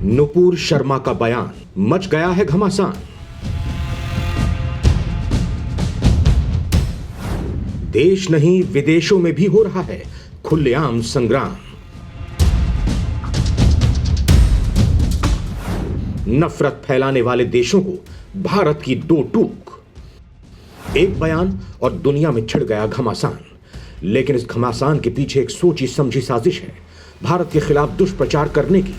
नुपुर शर्मा का बयान, मच गया है घमासान। देश नहीं विदेशों में भी हो रहा है खुलेआम संग्राम। नफरत फैलाने वाले देशों को भारत की दो टूक। एक बयान और दुनिया में छिड़ गया घमासान। लेकिन इस घमासान के पीछे एक सोची समझी साजिश है, भारत के खिलाफ दुष्प्रचार करने की,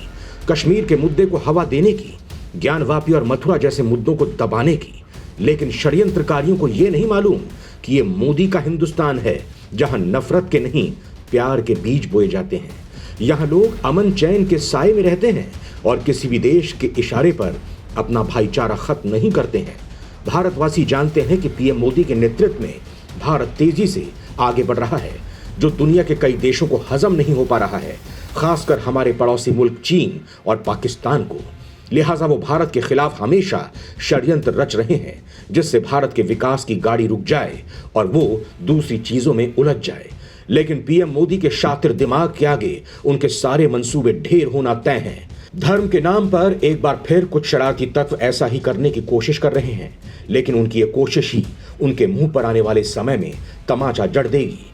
कश्मीर के मुद्दे को हवा देने की, ज्ञानवापी और मथुरा जैसे मुद्दों को दबाने की। लेकिन षड्यंत्रकारियों को यह नहीं मालूम कि यह मोदी का हिंदुस्तान है, जहां नफरत के नहीं प्यार के बीज बोए जाते हैं। यहां लोग अमन चैन के साए में रहते हैं और किसी भी देश के इशारे पर अपना भाईचारा खत्म नहीं करते हैं। भारतवासी जानते हैं कि पीएम मोदी के नेतृत्व में भारत तेजी से आगे बढ़ रहा है, जो दुनिया के कई देशों को हजम नहीं हो पा रहा है, खासकर हमारे पड़ोसी मुल्क चीन और पाकिस्तान को। लिहाजा वो भारत के खिलाफ हमेशा षड्यंत्र रच रहे हैं, जिससे भारत के विकास की गाड़ी रुक जाए और वो दूसरी चीजों में उलझ जाए। लेकिन पीएम मोदी के शातिर दिमाग के आगे उनके सारे मंसूबे ढेर होना तय हैं। धर्म के नाम पर एक बार फिर कुछ शरारती तत्व ऐसा ही करने की कोशिश कर रहे हैं, लेकिन उनकी ये कोशिश ही उनके मुंह पर आने वाले समय में तमाचा जड़ देगी।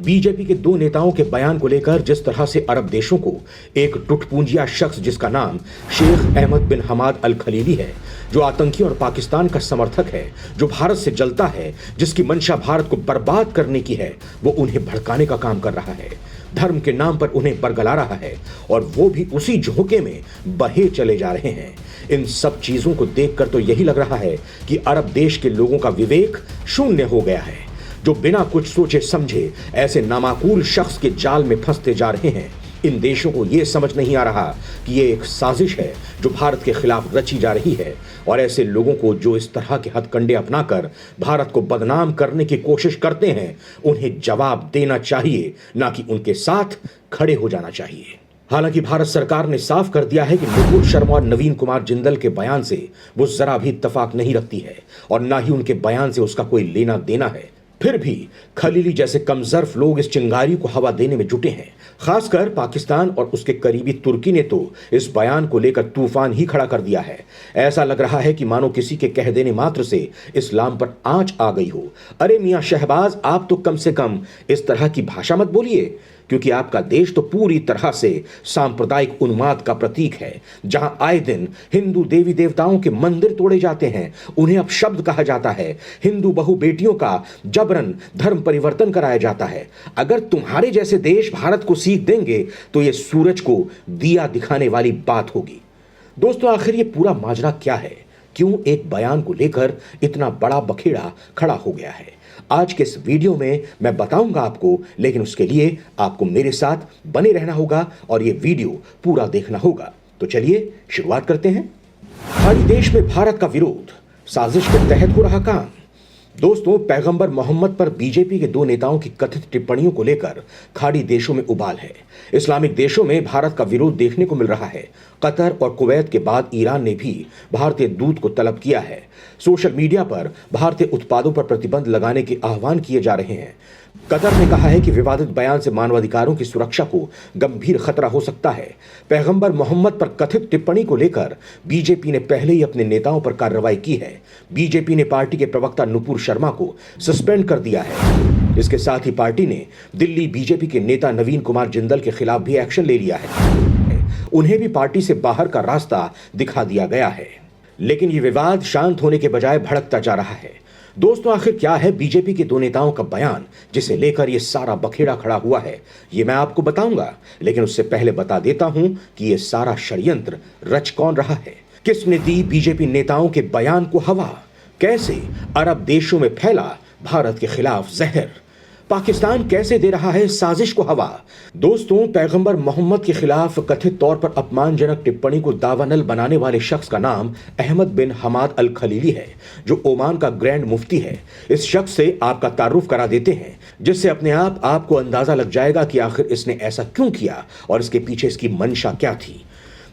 बीजेपी के दो नेताओं के बयान को लेकर जिस तरह से अरब देशों को एक टुटपूंजिया शख्स जिसका नाम शेख अहमद बिन हमाद अल खलीली है, जो आतंकी और पाकिस्तान का समर्थक है, जो भारत से जलता है, जिसकी मंशा भारत को बर्बाद करने की है, वो उन्हें भड़काने का काम कर रहा है, धर्म के नाम पर उन्हें बरगला रहा है और वो भी उसी झोंके में बहे चले जा रहे हैं। इन सब चीजों को देखकर तो यही लग रहा है कि अरब देश के लोगों का विवेक शून्य हो गया है, जो बिना कुछ सोचे समझे ऐसे नामाकूल शख्स के जाल में फंसते जा रहे हैं। इन देशों को यह समझ नहीं आ रहा कि यह एक साजिश है जो भारत के खिलाफ रची जा रही है, और ऐसे लोगों को जो इस तरह के हथकंडे अपनाकर भारत को बदनाम करने की कोशिश करते हैं, उन्हें जवाब देना चाहिए, ना कि उनके साथ खड़े हो जाना चाहिए। हालांकि भारत सरकार ने साफ कर दिया है कि नुपुर शर्मा और नवीन कुमार जिंदल के बयान से वो जरा भी इत्तेफाक नहीं रखती है और ना ही उनके बयान से उसका कोई लेना देना है। फिर भी खलीली जैसे कमजर्फ लोग इस चिंगारी को हवा देने में जुटे हैं। खासकर पाकिस्तान और उसके करीबी तुर्की ने तो इस बयान को लेकर तूफान ही खड़ा कर दिया है। ऐसा लग रहा है कि मानो किसी के कह देने मात्र से इस्लाम पर आंच आ गई हो। अरे मियां शहबाज, आप तो कम से कम इस तरह की भाषा मत बोलिए, क्योंकि आपका देश तो पूरी तरह से सांप्रदायिक उन्माद का प्रतीक है, जहां आए दिन हिंदू देवी देवताओं के मंदिर तोड़े जाते हैं। उन्हें अब शब्द कहा जाता है, हिंदू बहु बेटियों का जबरन धर्म परिवर्तन कराया जाता है। अगर तुम्हारे जैसे देश भारत को सीख देंगे तो यह सूरज को दिया दिखाने वाली बात होगी। दोस्तों, आखिर ये पूरा माजरा क्या है? क्यों एक बयान को लेकर इतना बड़ा बखेड़ा खड़ा हो गया है? आज के इस वीडियो में मैं बताऊंगा आपको, लेकिन उसके लिए आपको मेरे साथ बने रहना होगा और ये वीडियो पूरा देखना होगा। तो चलिए शुरुआत करते हैं। खाड़ी देश में भारत का विरोध, साजिश के तहत हो रहा काम। दोस्तों, पैगंबर मोहम्मद पर बीजेपी के दो नेताओं की कथित टिप्पणियों को लेकर खाड़ी देशों में उबाल है। इस्लामिक देशों में भारत का विरोध देखने को मिल रहा है। कतर और कुवैत के बाद ईरान ने भी भारतीय दूत को तलब किया है। सोशल मीडिया पर भारतीय उत्पादों पर प्रतिबंध लगाने के आह्वान किए जा रहे हैं। कतर ने कहा है कि विवादित बयान से मानवाधिकारों की सुरक्षा को गंभीर खतरा हो सकता है। पैगंबर मोहम्मद पर कथित टिप्पणी को लेकर बीजेपी ने पहले ही अपने नेताओं पर कार्रवाई की है। बीजेपी ने पार्टी के प्रवक्ता नुपुर शर्मा को सस्पेंड कर दिया है। इसके साथ ही पार्टी ने दिल्ली बीजेपी के नेता नवीन कुमार जिंदल के खिलाफ भी एक्शन ले लिया है। उन्हें भी पार्टी से बाहर का रास्ता दिखा दिया गया है। लेकिन ये विवाद शांत होने के बजाय भड़कता जा रहा है। दोस्तों, आखिर क्या है बीजेपी के दो नेताओं का बयान जिसे लेकर यह सारा बखेड़ा खड़ा हुआ है? ये मैं आपको बताऊंगा, लेकिन उससे पहले बता देता हूं कि यह सारा षड्यंत्र रच कौन रहा है। किसने दी बीजेपी नेताओं के बयान को हवा? कैसे अरब देशों में फैला भारत के खिलाफ जहर? पाकिस्तान कैसे दे रहा है साजिश को हवा? दोस्तों, पैगंबर मोहम्मद के खिलाफ कथित तौर पर अपमानजनक टिप्पणी को दावानल बनाने वाले शख्स का नाम अहमद बिन हमाद अल खलीली है, जो ओमान का ग्रैंड मुफ्ती है। इस शख्स से आपका तारुफ करा देते हैं, जिससे अपने आप आपको अंदाजा लग जाएगा कि आखिर इसने ऐसा क्यों किया और इसके पीछे इसकी मंशा क्या थी।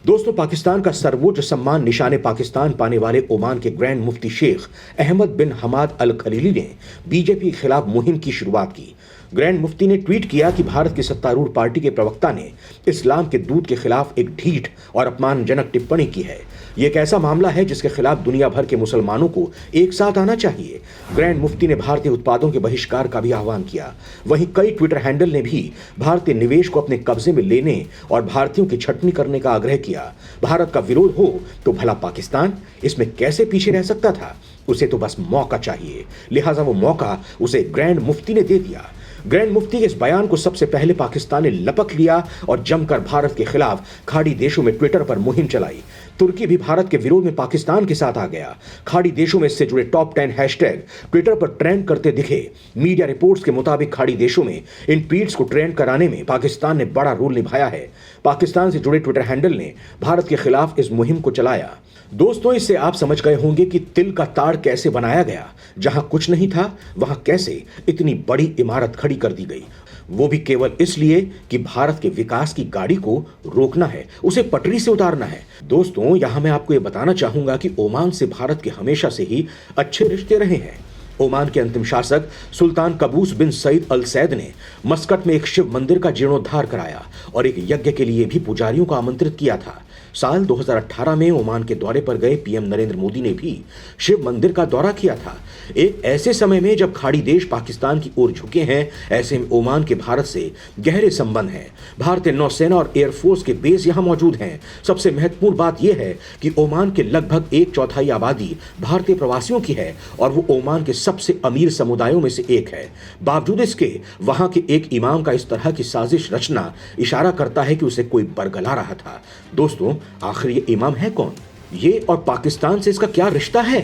दोस्तों, पाकिस्तान का सर्वोच्च सम्मान निशाने पाकिस्तान पाने वाले ओमान के ग्रैंड मुफ्ती शेख अहमद बिन हमाद अल खलीली ने बीजेपी के खिलाफ मुहिम की शुरुआत की। ग्रैंड मुफ्ती ने ट्वीट किया कि भारत की सत्तारूढ़ पार्टी के प्रवक्ता ने इस्लाम के दूत के खिलाफ एक ढीठ और अपमानजनक टिप्पणी की है। यह एक ऐसा मामला है जिसके खिलाफ दुनिया भर के मुसलमानों को एक साथ आना चाहिए। ग्रैंड मुफ्ती ने भारतीय उत्पादों के बहिष्कार का भी आह्वान किया। वहीं कई ट्विटर हैंडल ने भी भारतीय निवेश को अपने कब्जे में लेने और भारतीयों की छटनी करने का आग्रह किया। भारत का विरोध हो तो भला पाकिस्तान इसमें कैसे पीछे रह सकता था? उसे तो बस मौका चाहिए, लिहाजा वो मौका उसे ग्रैंड मुफ्ती ने दे दिया। ग्रैंड मुफ्ती के इस बयान को सबसे पहले पाकिस्तान ने लपक लिया और जमकर भारत के खिलाफ खाड़ी देशों में ट्विटर पर मुहिम चलाई। तुर्की भी भारत के विरोध में पाकिस्तान के साथ आ गया। खाड़ी देशों में इससे जुड़े टॉप 10 हैशटैग ट्विटर पर ट्रेंड करते दिखे। मीडिया रिपोर्ट्स के मुताबिक खाड़ी देशों में इन ट्वीट्स को ट्रेंड कराने में पाकिस्तान ने बड़ा रोल निभाया है। पाकिस्तान से जुड़े ट्विटर हैंडल ने भारत के खिलाफ इस मुहिम को चलाया। दोस्तों, इससे आप समझ गए होंगे कि तिल का ताड़ कैसे बनाया गया। जहां कुछ नहीं था वहां कैसे इतनी बड़ी इमारत खड़ी कर दी गई, वो भी केवल इसलिए कि भारत के विकास की गाड़ी को रोकना है, उसे पटरी से उतारना है। दोस्तों, यहां मैं आपको यह बताना चाहूंगा कि ओमान से भारत के हमेशा से ही अच्छे रिश्ते रहे हैं। ओमान के अंतिम शासक सुल्तान कबूस बिन सईद अल सैद ने मस्कट में एक शिव मंदिर का जीर्णोद्धार कराया और एक यज्ञ के लिए भी पुजारियों को आमंत्रित किया था। साल 2018 में ओमान के दौरे पर गए पीएम नरेंद्र मोदी ने भी शिव मंदिर का दौरा किया था। एक ऐसे समय में जब खाड़ी देश पाकिस्तान की ओर झुके हैं, ऐसे में ओमान के भारत से गहरे संबंध हैं। भारतीय नौसेना और एयरफोर्स के बेस यहां मौजूद हैं। सबसे महत्वपूर्ण बात यह है कि ओमान के लगभग 1/4 आबादी भारतीय प्रवासियों की है और वो ओमान के सबसे अमीर समुदायों में से एक है। बावजूद इसके वहां के एक इमाम का इस तरह की साजिश रचना इशारा करता है कि उसे कोई बरगला रहा था। दोस्तों, आखिर ये इमाम है कौन? ये और पाकिस्तान से इसका क्या रिश्ता है,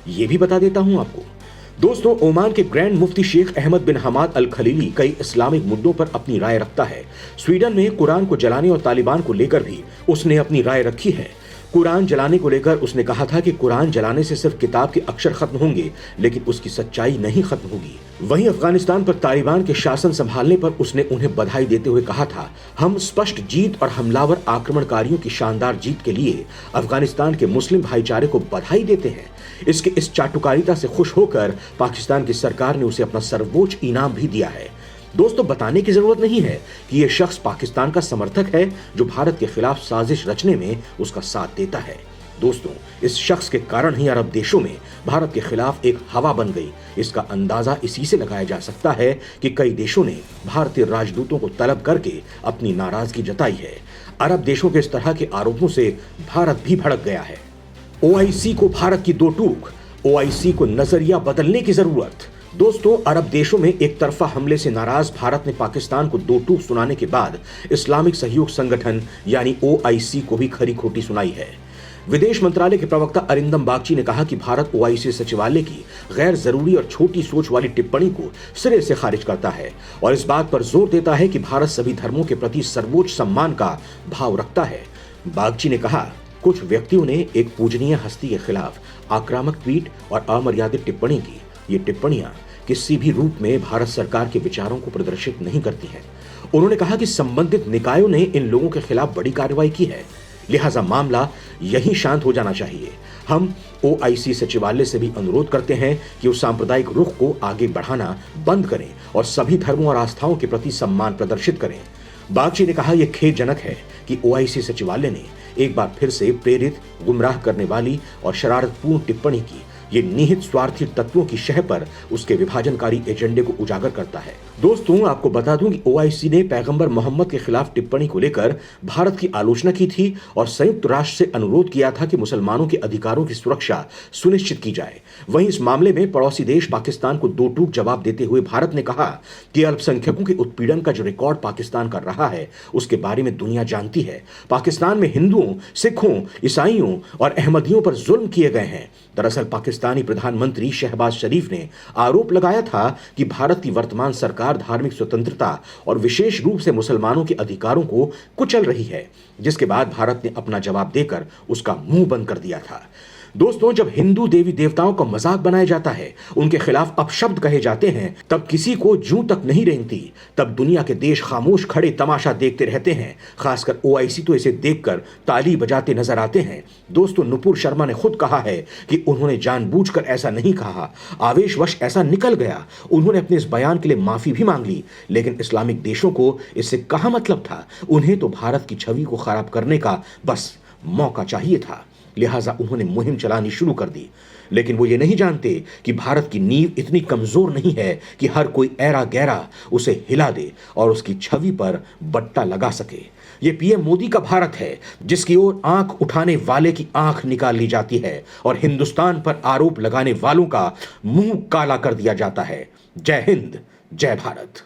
ये भी बता देता हूं आपको। दोस्तों, ओमान के ग्रैंड मुफ्ती शेख अहमद बिन हमाद अल खलीली कई इस्लामिक मुद्दों पर अपनी राय रखता है। स्वीडन में कुरान को जलाने और तालिबान को लेकर भी उसने अपनी राय रखी है। कुरान जलाने को लेकर उसने कहा था कि कुरान जलाने से सिर्फ किताब के अक्षर खत्म होंगे, लेकिन उसकी सच्चाई नहीं खत्म होगी। वहीं अफगानिस्तान पर तालिबान के शासन संभालने पर उसने उन्हें बधाई देते हुए कहा था, हम स्पष्ट जीत और हमलावर आक्रमणकारियों की शानदार जीत के लिए अफगानिस्तान के मुस्लिम भाईचारे को बधाई देते हैं। इसके इस चाटुकारिता से खुश होकर पाकिस्तान की सरकार ने उसे अपना सर्वोच्च इनाम भी दिया है। दोस्तों, बताने की जरूरत नहीं है कि यह शख्स पाकिस्तान का समर्थक है जो भारत के खिलाफ साजिश रचने में उसका साथ देता है। दोस्तों, इस शख्स के कारण ही अरब देशों में भारत के खिलाफ एक हवा बन गई। इसका अंदाजा इसी से लगाया जा सकता है कि कई देशों ने भारतीय राजदूतों को तलब करके अपनी नाराजगी जताई है। अरब देशों के इस तरह के आरोपों से भारत भी भड़क गया है। ओआईसी को भारत की दो टूक, ओआईसी को नजरिया बदलने की जरूरत। दोस्तों, अरब देशों में एक तरफा हमले से नाराज भारत ने पाकिस्तान को दो टूक सुनाने के बाद इस्लामिक सहयोग संगठन यानी ओआईसी को भी खरी खोटी सुनाई है। विदेश मंत्रालय के प्रवक्ता अरिंदम बागची ने कहा कि भारत ओआईसी सचिवालय की गैर जरूरी और छोटी सोच वाली टिप्पणी को सिरे से खारिज करता है और इस बात पर जोर देता है कि भारत सभी धर्मों के प्रति सर्वोच्च सम्मान का भाव रखता है। बागची ने कहा, कुछ व्यक्तियों ने एक पूजनीय हस्ती के खिलाफ आक्रामक ट्वीट और अमर्यादित टिप्पणी की। ये टिप्पणियां किसी भी रूप में भारत सरकार के विचारों को प्रदर्शित नहीं करती हैं। उन्होंने कहा कि संबंधित निकायों ने इन लोगों के खिलाफ बड़ी कार्रवाई की है, लिहाजा मामला यहीं शांत हो जाना चाहिए। हम ओआईसी सचिवालय से भी अनुरोध करते हैं कि वो सांप्रदायिक रुख को आगे बढ़ाना बंद करें और सभी धर्मों और आस्थाओं के प्रति सम्मान प्रदर्शित करें। बागची ने कहा, यह खेदजनक है कि ओआईसी सचिवालय ने एक बार फिर से प्रेरित, गुमराह करने वाली और शरारतपूर्ण टिप्पणी की। ये निहित स्वार्थी तत्वों की शह पर उसके विभाजनकारी एजेंडे को उजागर करता है। दोस्तों, आपको बता दूं कि ओआईसी ने पैगंबर मोहम्मद के खिलाफ टिप्पणी को लेकर भारत की आलोचना की थी और संयुक्त राष्ट्र से अनुरोध किया था कि मुसलमानों के अधिकारों की सुरक्षा सुनिश्चित की जाए। वहीं इस मामले में पड़ोसी देश पाकिस्तान को दो टूक जवाब देते हुए भारत ने कहा कि अल्पसंख्यकों के उत्पीड़न का जो रिकॉर्ड पाकिस्तान कर रहा है उसके बारे में दुनिया जानती है। पाकिस्तान में हिंदुओं, सिखों, ईसाइयों और अहमदियों पर जुल्म किए गए हैं। दरअसल पाकिस्तानी प्रधानमंत्री शहबाज शरीफ ने आरोप लगाया था कि भारत की वर्तमान सरकार धार्मिक स्वतंत्रता और विशेष रूप से मुसलमानों के अधिकारों को कुचल रही है, जिसके बाद भारत ने अपना जवाब देकर उसका मुंह बंद कर दिया था। दोस्तों, जब हिंदू देवी देवताओं का मजाक बनाया जाता है, उनके खिलाफ अपशब्द कहे जाते हैं, तब किसी को जूं तक नहीं रेंगती। तब दुनिया के देश खामोश खड़े तमाशा देखते रहते हैं। खासकर ओआईसी तो इसे देखकर ताली बजाते नजर आते हैं। दोस्तों, नुपुर शर्मा ने खुद कहा है कि उन्होंने जानबूझकर ऐसा नहीं कहा, आवेशवश ऐसा निकल गया। उन्होंने अपने इस बयान के लिए माफी भी मांग ली, लेकिन इस्लामिक देशों को इससे कहाँ मतलब था। उन्हें तो भारत की छवि को खराब करने का बस मौका चाहिए था, लिहाजा उन्होंने मुहिम चलानी शुरू कर दी। लेकिन वो ये नहीं जानते कि भारत की नींव इतनी कमजोर नहीं है कि हर कोई ऐरा गैरा उसे हिला दे और उसकी छवि पर बट्टा लगा सके। ये पीएम मोदी का भारत है, जिसकी ओर आंख उठाने वाले की आंख निकाल ली जाती है और हिंदुस्तान पर आरोप लगाने वालों का मुंह काला कर दिया जाता है। जय हिंद, जय भारत।